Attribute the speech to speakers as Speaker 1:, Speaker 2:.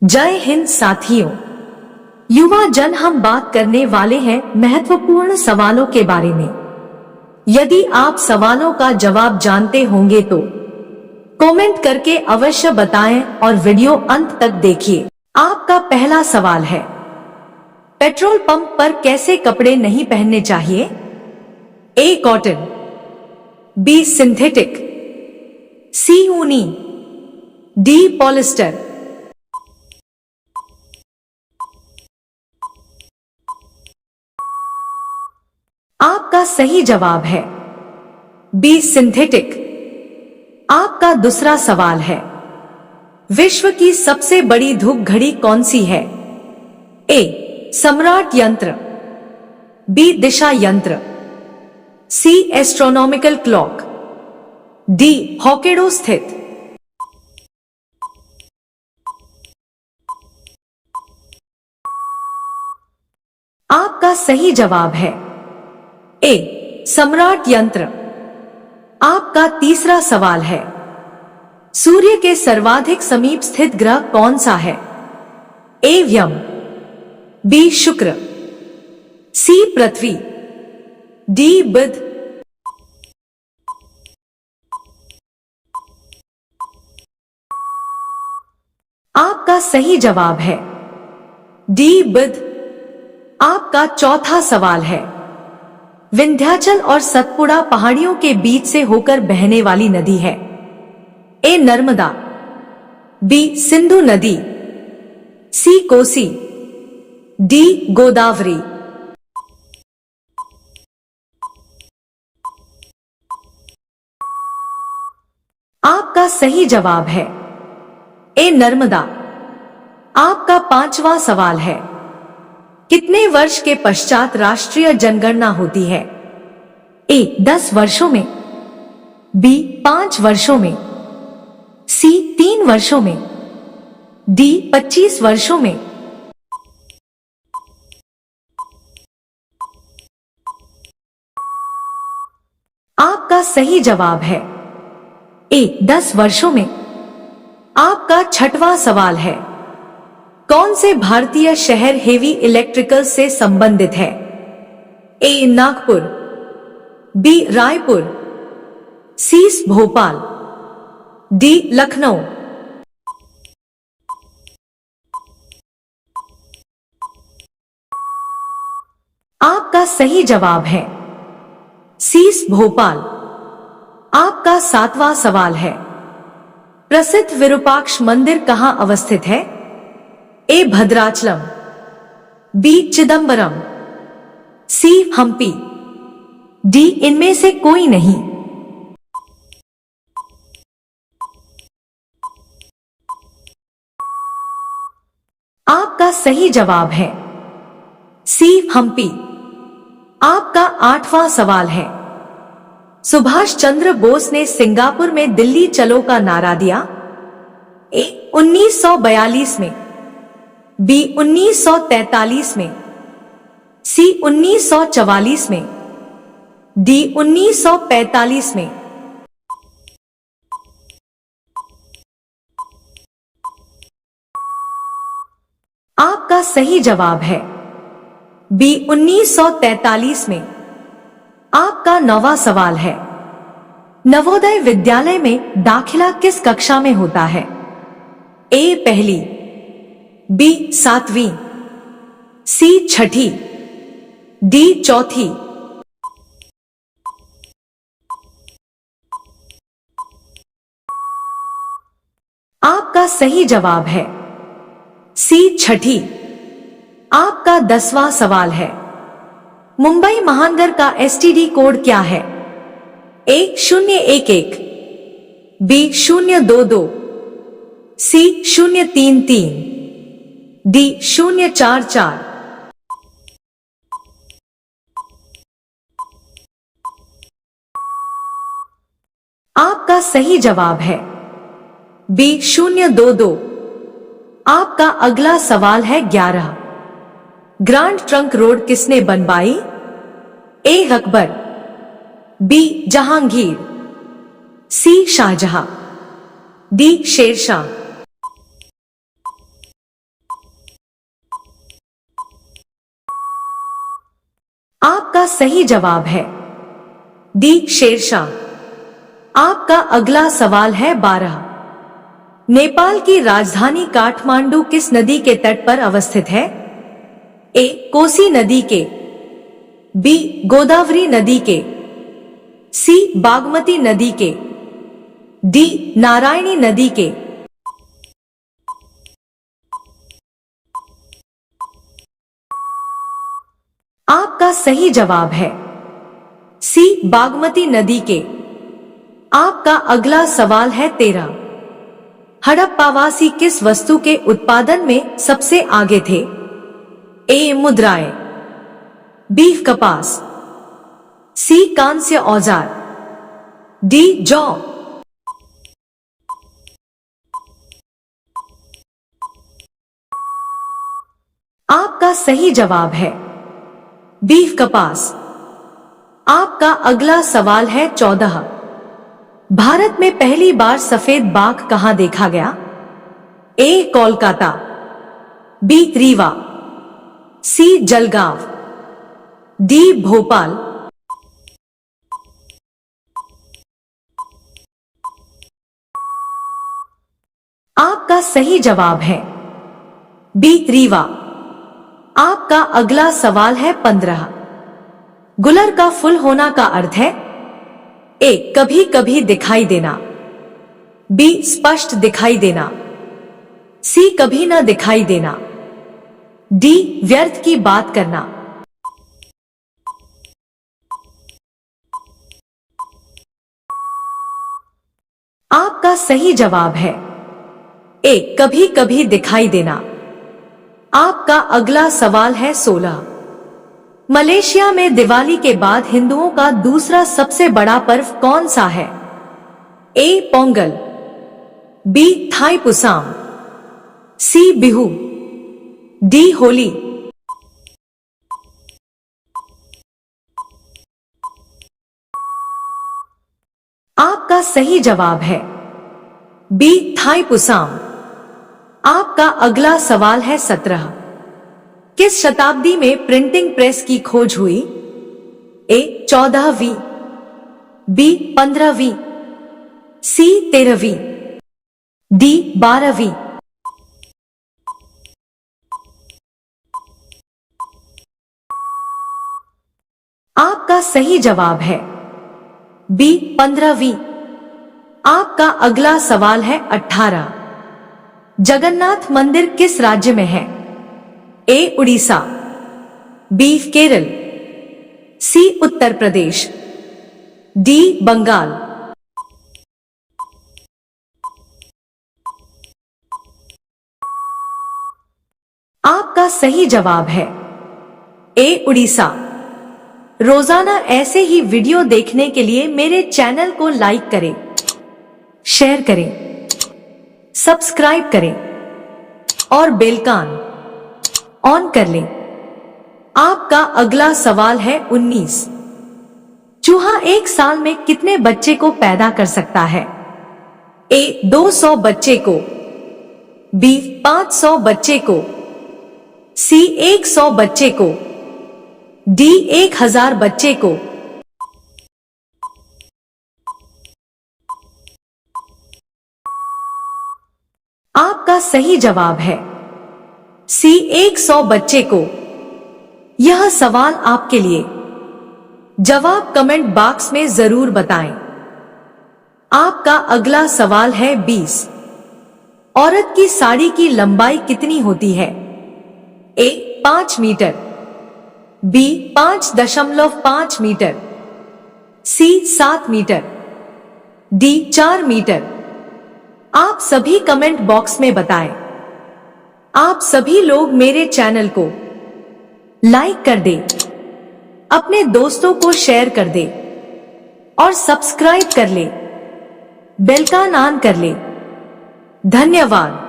Speaker 1: जय हिंद साथियों। युवा जन हम बात करने वाले हैं महत्वपूर्ण सवालों के बारे में। यदि आप सवालों का जवाब जानते होंगे तो कमेंट करके अवश्य बताएं और वीडियो अंत तक देखिए। आपका पहला सवाल है, पेट्रोल पंप पर कैसे कपड़े नहीं पहनने चाहिए? ए कॉटन, बी सिंथेटिक, सी ऊनी, डी पॉलिस्टर। आपका सही जवाब है बी सिंथेटिक। आपका दूसरा सवाल है, विश्व की सबसे बड़ी धूप घड़ी कौन सी है? ए सम्राट यंत्र, बी दिशा यंत्र, सी एस्ट्रोनॉमिकल क्लॉक, डी हॉकेडो स्थित। आपका सही जवाब है ए सम्राट यंत्र। आपका तीसरा सवाल है, सूर्य के सर्वाधिक समीप स्थित ग्रह कौन सा है? ए व्यम, बी शुक्र, सी पृथ्वी, डी बुध। आपका सही जवाब है डी बुध। आपका चौथा सवाल है, विंध्याचल और सतपुड़ा पहाड़ियों के बीच से होकर बहने वाली नदी है? ए नर्मदा, बी सिंधु नदी, सी कोसी, डी गोदावरी। आपका सही जवाब है ए नर्मदा। आपका पांचवा सवाल है, कितने वर्ष के पश्चात राष्ट्रीय जनगणना होती है? ए 10 वर्षों में, बी 5 वर्षों में, सी 3 वर्षों में, डी 25 वर्षों में। आपका सही जवाब है ए 10 वर्षों में। आपका छठवां सवाल है, कौन से भारतीय शहर हेवी इलेक्ट्रिकल से संबंधित है? ए नागपुर, बी रायपुर, सी भोपाल, डी लखनऊ। आपका सही जवाब है सी भोपाल। आपका सातवां सवाल है, प्रसिद्ध विरूपाक्ष मंदिर कहां अवस्थित है? ए भद्राचलम, बी चिदंबरम, सी हम्पी, डी इनमें से कोई नहीं। आपका सही जवाब है सी हम्पी। आपका आठवां सवाल है, सुभाष चंद्र बोस ने सिंगापुर में दिल्ली चलो का नारा दिया? ए 1942 में, बी 1943 में, सी 1944 में, डी 1945 में। आपका सही जवाब है बी 1943 में। आपका नौवां सवाल है, नवोदय विद्यालय में दाखिला किस कक्षा में होता है? ए पहली, बी 7वीं, सी 6ठी, डी 4थी। आपका सही जवाब है सी 6ठी। आपका 10वां सवाल है, मुंबई महानगर का एसटीडी कोड क्या है? ए 011, बी 022, सी 033, डी 044। आपका सही जवाब है बी 022। आपका अगला सवाल है 11, ग्रांड ट्रंक रोड किसने बनवाई? ए अकबर, बी जहांगीर, सी शाहजहां, डी शेरशाह। आपका सही जवाब है डी शेरशाह। आपका अगला सवाल है 12। नेपाल की राजधानी काठमांडू किस नदी के तट पर अवस्थित है? ए कोसी नदी के, बी गोदावरी नदी के, सी बागमती नदी के, डी नारायणी नदी के। आपका सही जवाब है सी बागमती नदी के। आपका अगला सवाल है 13। हड़प्पावासी किस वस्तु के उत्पादन में सबसे आगे थे? ए मुद्राएं, बी कपास, सी कांस्य औजार, डी जौ। आपका सही जवाब है बी कपास। आपका अगला सवाल है 14। भारत में पहली बार सफेद बाघ कहां देखा गया? ए कोलकाता, बी रीवा, सी जलगांव, डी भोपाल। आपका सही जवाब है बी रीवा। आपका अगला सवाल है 15। गुलर का फुल होना का अर्थ है? ए कभी कभी दिखाई देना, बी स्पष्ट दिखाई देना, सी कभी न दिखाई देना, डी व्यर्थ की बात करना। आपका सही जवाब है ए कभी कभी दिखाई देना। आपका अगला सवाल है 16। मलेशिया में दिवाली के बाद हिंदुओं का दूसरा सबसे बड़ा पर्व कौन सा है? ए पोंगल, बी थाई पुसाम, सी बिहू, डी होली। आपका सही जवाब है बी थाई पुसाम। आपका अगला सवाल है 17। किस शताब्दी में प्रिंटिंग प्रेस की खोज हुई? ए 14वीं, बी 15वीं, सी 13वीं, डी 12वीं। आपका सही जवाब है बी 15वीं। आपका अगला सवाल है 18। जगन्नाथ मंदिर किस राज्य में है? ए उड़ीसा, बी केरल, सी उत्तर प्रदेश, डी बंगाल। आपका सही जवाब है ए उड़ीसा। रोजाना ऐसे ही वीडियो देखने के लिए मेरे चैनल को लाइक करें, शेयर करें, सब्सक्राइब करें और बेलकान ऑन कर लें। आपका अगला सवाल है 19। चूहा एक साल में कितने बच्चे को पैदा कर सकता है? ए 200 बच्चे को, बी 500 बच्चे को, सी 100 बच्चे को, डी 1000 बच्चे को। आपका सही जवाब है सी 100 बच्चे को। यह सवाल आपके लिए। जवाब कमेंट बॉक्स में जरूर बताएं। आपका अगला सवाल है 20। औरत की साड़ी की लंबाई कितनी होती है? ए 5 मीटर, बी 5.5 मीटर, सी 7 मीटर, डी 4 मीटर। आप सभी कमेंट बॉक्स में बताएं। आप सभी लोग मेरे चैनल को लाइक कर दें, अपने दोस्तों को शेयर कर दें और सब्सक्राइब कर ले, बेल का ऑन कर ले। धन्यवाद।